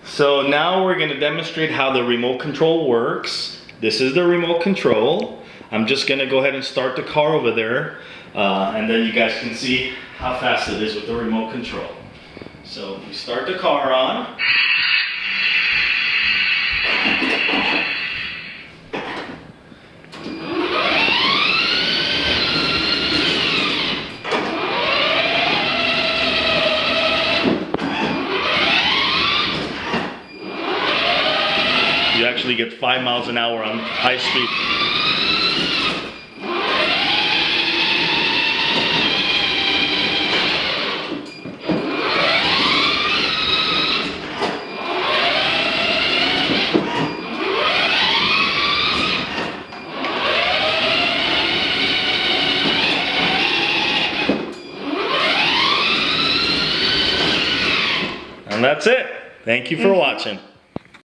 So now we're going to demonstrate how the remote control works. This is the remote control. I'm just going to go ahead and start the car over there, and then you guys can see how fast it is with the remote control. So we start the car on. You actually get 5 miles an hour on high speed. And that's it. Thank you for watching.